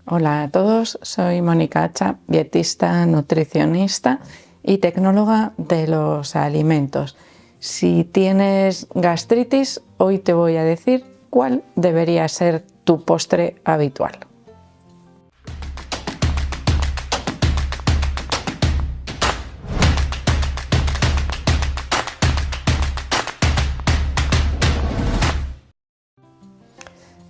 Hola a todos, soy Mónica Hacha, dietista, nutricionista y tecnóloga de los alimentos. Si tienes gastritis, hoy te voy a decir cuál debería ser tu postre habitual.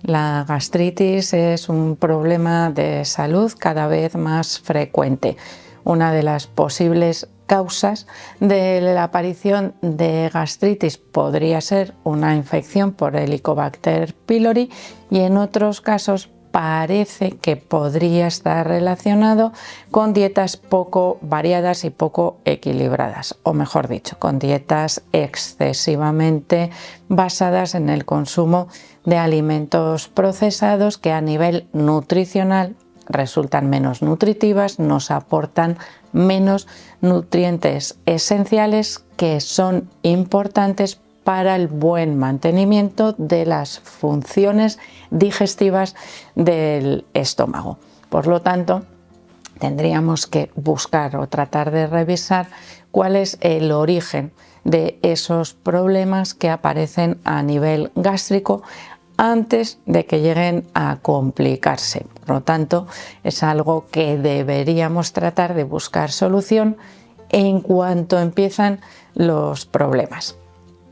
La gastritis es un problema de salud cada vez más frecuente. Una de las posibles causas de la aparición de gastritis podría ser una infección por Helicobacter pylori y en otros casos parece que podría estar relacionado con dietas poco variadas y poco equilibradas, o mejor dicho, con dietas excesivamente basadas en el consumo de alimentos procesados que a nivel nutricional resultan menos nutritivas, nos aportan menos nutrientes esenciales que son importantes para el buen mantenimiento de las funciones digestivas del estómago. Por lo tanto, tendríamos que buscar o tratar de revisar cuál es el origen de esos problemas que aparecen a nivel gástrico antes de que lleguen a complicarse. Por lo tanto, es algo que deberíamos tratar de buscar solución en cuanto empiezan los problemas.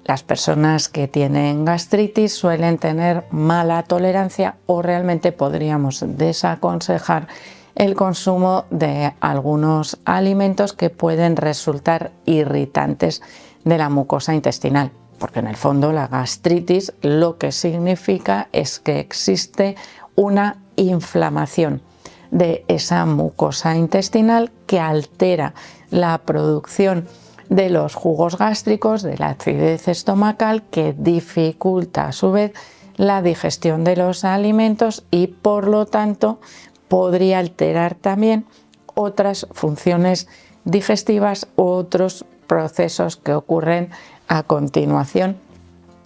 Las personas que tienen gastritis suelen tener mala tolerancia o realmente podríamos desaconsejar el consumo de algunos alimentos que pueden resultar irritantes de la mucosa intestinal, porque en el fondo la gastritis lo que significa es que existe una inflamación de esa mucosa intestinal que altera la producción de los jugos gástricos, de la acidez estomacal, que dificulta a su vez la digestión de los alimentos y por lo tanto podría alterar también otras funciones digestivas u otros procesos que ocurren a continuación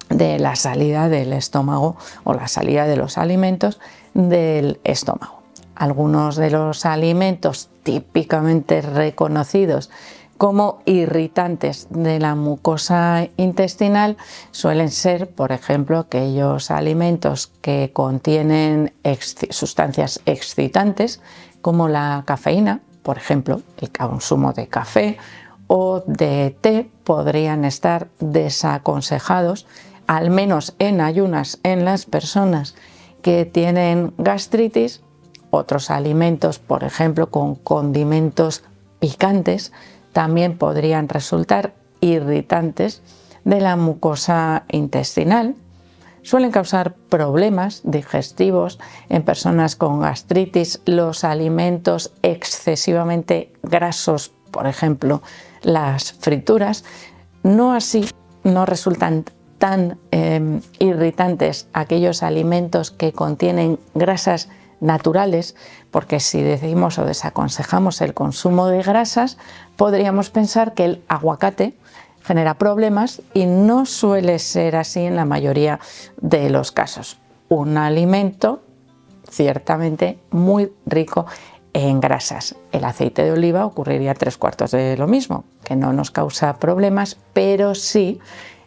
de la salida del estómago o la salida de los alimentos del estómago. Algunos de los alimentos típicamente reconocidos como irritantes de la mucosa intestinal suelen ser, por ejemplo, aquellos alimentos que contienen sustancias excitantes como la cafeína, por ejemplo, el consumo de café o de té podrían estar desaconsejados, al menos en ayunas en las personas que tienen gastritis. Otros alimentos, por ejemplo, con condimentos picantes, también podrían resultar irritantes de la mucosa intestinal. Suelen causar problemas digestivos en personas con gastritis los alimentos excesivamente grasos, por ejemplo, las frituras. No resultan tan irritantes aquellos alimentos que contienen grasas naturales, porque si decimos o desaconsejamos el consumo de grasas, podríamos pensar que el aguacate genera problemas y no suele ser así en la mayoría de los casos. Un alimento ciertamente muy rico en grasas. El aceite de oliva ocurriría 3/4 de lo mismo, que no nos causa problemas, pero sí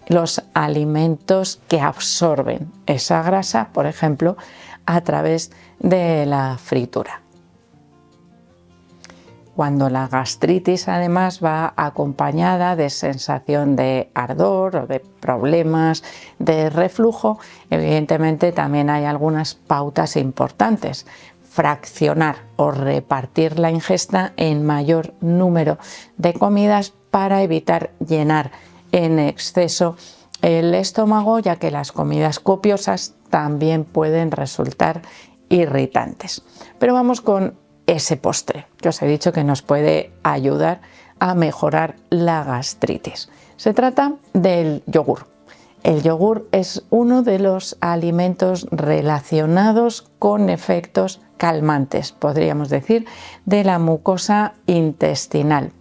los alimentos que absorben esa grasa, por ejemplo, a través de la fritura. Cuando la gastritis además va acompañada de sensación de ardor o de problemas de reflujo, evidentemente también hay algunas pautas importantes. Fraccionar o repartir la ingesta en mayor número de comidas para evitar llenar en exceso el estómago, ya que las comidas copiosas también pueden resultar irritantes. Pero vamos con ese postre que os he dicho que nos puede ayudar a mejorar la gastritis. Se trata del yogur. El yogur es uno de los alimentos relacionados con efectos calmantes, podríamos decir, de la mucosa intestinal.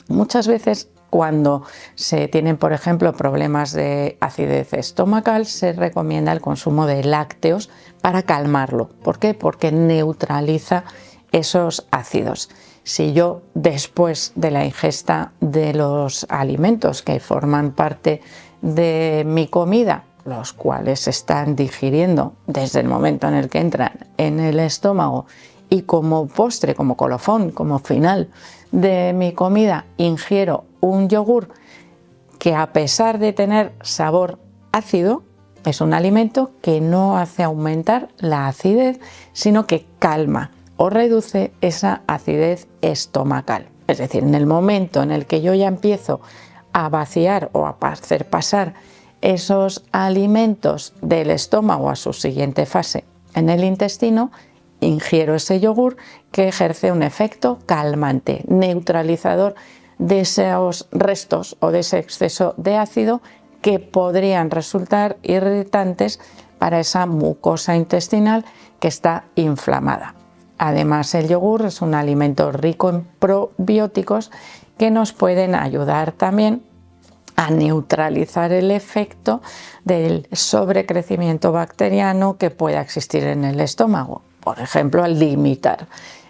Muchas veces Cuando se tienen, por ejemplo, problemas de acidez estomacal, se recomienda el consumo de lácteos para calmarlo. ¿Por qué? Porque neutraliza esos ácidos. Si yo, después de la ingesta de los alimentos que forman parte de mi comida, los cuales se están digiriendo desde el momento en el que entran en el estómago, y como postre, como colofón, como final de mi comida, ingiero un yogur que, a pesar de tener sabor ácido, es un alimento que no hace aumentar la acidez, sino que calma o reduce esa acidez estomacal. Es decir, en el momento en el que yo ya empiezo a vaciar o a hacer pasar esos alimentos del estómago a su siguiente fase en el intestino, ingiero ese yogur que ejerce un efecto calmante, neutralizador de esos restos o de ese exceso de ácido que podrían resultar irritantes para esa mucosa intestinal que está inflamada. Además, el yogur es un alimento rico en probióticos que nos pueden ayudar también a neutralizar el efecto del sobrecrecimiento bacteriano que pueda existir en el estómago. Por ejemplo, al limitar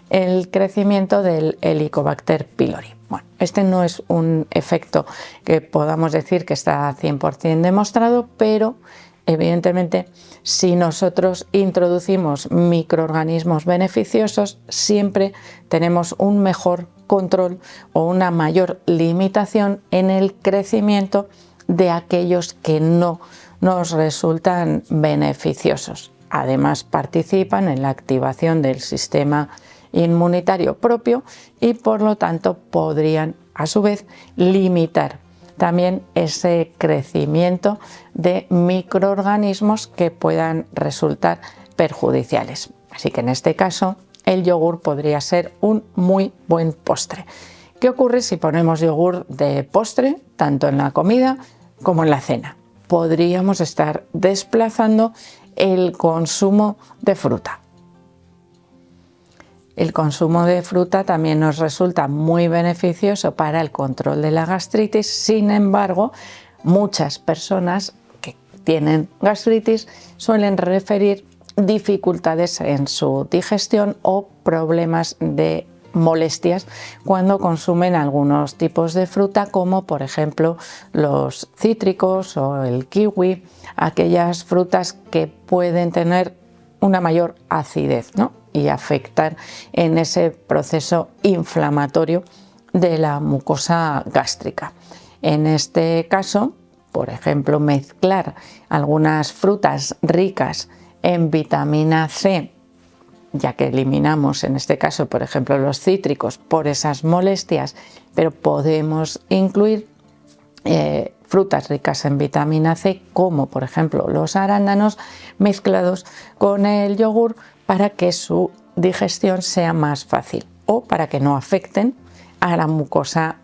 el crecimiento del Helicobacter pylori. Bueno, este no es un efecto que podamos decir que está 100% demostrado, pero evidentemente si nosotros introducimos microorganismos beneficiosos, siempre tenemos un mejor control o una mayor limitación en el crecimiento de aquellos que no nos resultan beneficiosos. Además, participan en la activación del sistema inmunitario propio y, por lo tanto, podrían a su vez limitar también ese crecimiento de microorganismos que puedan resultar perjudiciales. Así que en este caso el yogur podría ser un muy buen postre. ¿Qué ocurre si ponemos yogur de postre tanto en la comida como en la cena? Podríamos estar desplazando el consumo de fruta. El consumo de fruta también nos resulta muy beneficioso para el control de la gastritis. Sin embargo, muchas personas que tienen gastritis suelen referir dificultades en su digestión o problemas de molestias cuando consumen algunos tipos de fruta, como por ejemplo los cítricos o el kiwi, aquellas frutas que pueden tener una mayor acidez, ¿no?, y afectar en ese proceso inflamatorio de la mucosa gástrica. En este caso, por ejemplo, mezclar algunas frutas ricas en vitamina C, ya que eliminamos en este caso, por ejemplo, los cítricos por esas molestias, pero podemos incluir frutas ricas en vitamina C, como por ejemplo los arándanos, mezclados con el yogur para que su digestión sea más fácil o para que no afecten a la mucosa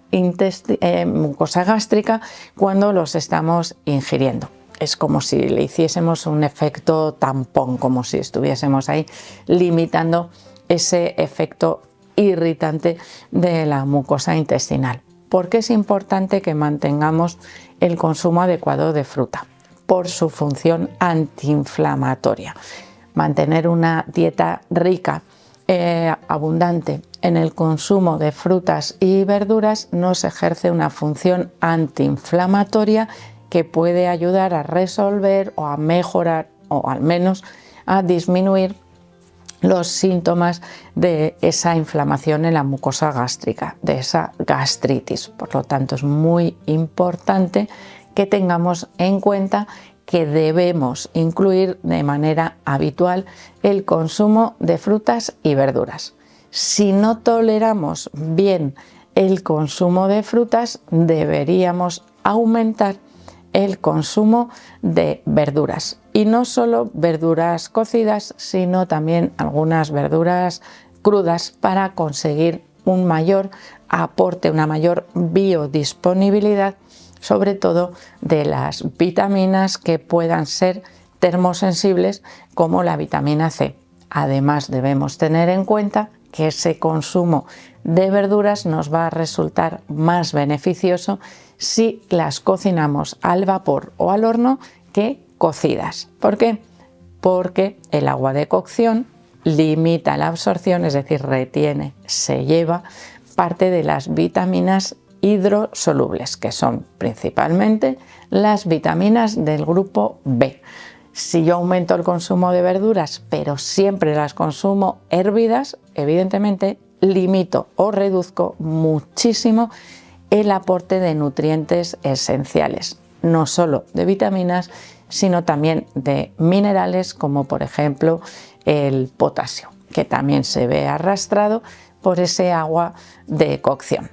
gástrica cuando los estamos ingiriendo. Es como si le hiciésemos un efecto tampón, como si estuviésemos ahí limitando ese efecto irritante de la mucosa intestinal. ¿Por qué es importante que mantengamos el consumo adecuado de fruta? Por su función antiinflamatoria. Mantener una dieta rica, abundante en el consumo de frutas y verduras nos ejerce una función antiinflamatoria que puede ayudar a resolver o a mejorar o al menos a disminuir los síntomas de esa inflamación en la mucosa gástrica, de esa gastritis. Por lo tanto, es muy importante que tengamos en cuenta que debemos incluir de manera habitual el consumo de frutas y verduras. Si no toleramos bien el consumo de frutas, deberíamos aumentar el consumo de verduras, y no solo verduras cocidas, sino también algunas verduras crudas para conseguir un mayor aporte, una mayor biodisponibilidad, sobre todo de las vitaminas que puedan ser termosensibles, como la vitamina C. Además, debemos tener en cuenta que ese consumo de verduras nos va a resultar más beneficioso si las cocinamos al vapor o al horno que cocidas. ¿Por qué? Porque el agua de cocción limita la absorción, es decir, retiene, se lleva parte de las vitaminas hidrosolubles, que son principalmente las vitaminas del grupo B. Si yo aumento el consumo de verduras, pero siempre las consumo hervidas, evidentemente limito o reduzco muchísimo el aporte de nutrientes esenciales, no solo de vitaminas, sino también de minerales como por ejemplo el potasio, que también se ve arrastrado por ese agua de cocción.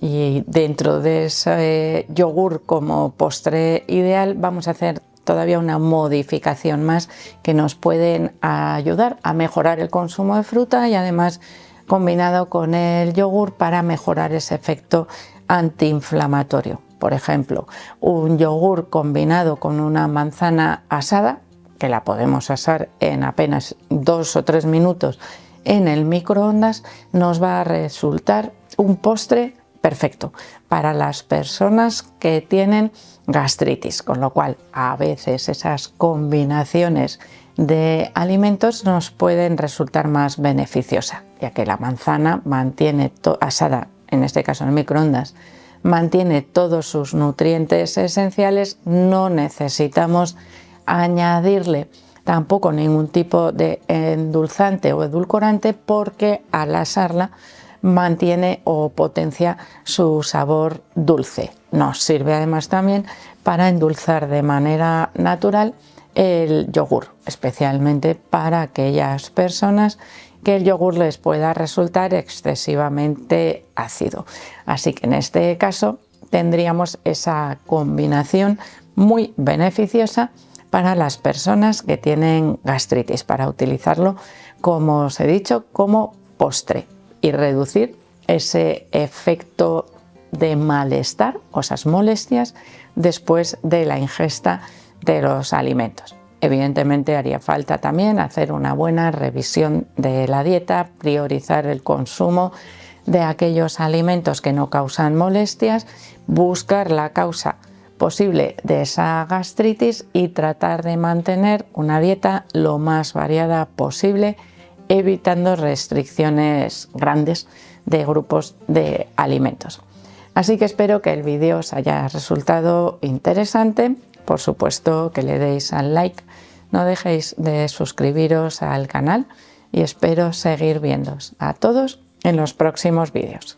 Y dentro de ese yogur como postre ideal vamos a hacer todavía una modificación más que nos pueden ayudar a mejorar el consumo de fruta y además combinado con el yogur para mejorar ese efecto antiinflamatorio. Por ejemplo, un yogur combinado con una manzana asada, que la podemos asar en apenas 2 o 3 minutos en el microondas, nos va a resultar un postre perfecto para las personas que tienen gastritis, con lo cual a veces esas combinaciones de alimentos nos pueden resultar más beneficiosas, ya que la manzana mantiene asada, en este caso en el microondas, mantiene todos sus nutrientes esenciales, no necesitamos añadirle tampoco ningún tipo de endulzante o edulcorante porque al asarla mantiene o potencia su sabor dulce. Nos sirve además también para endulzar de manera natural el yogur, especialmente para aquellas personas que el yogur les pueda resultar excesivamente ácido. Así que en este caso tendríamos esa combinación muy beneficiosa para las personas que tienen gastritis, para utilizarlo, como os he dicho, como postre y reducir ese efecto de malestar o esas molestias después de la ingesta de los alimentos. Evidentemente haría falta también hacer una buena revisión de la dieta, priorizar el consumo de aquellos alimentos que no causan molestias, buscar la causa posible de esa gastritis y tratar de mantener una dieta lo más variada posible, evitando restricciones grandes de grupos de alimentos. Así que espero que el vídeo os haya resultado interesante. Por supuesto que le deis al like, no dejéis de suscribiros al canal y espero seguir viéndoos a todos en los próximos vídeos.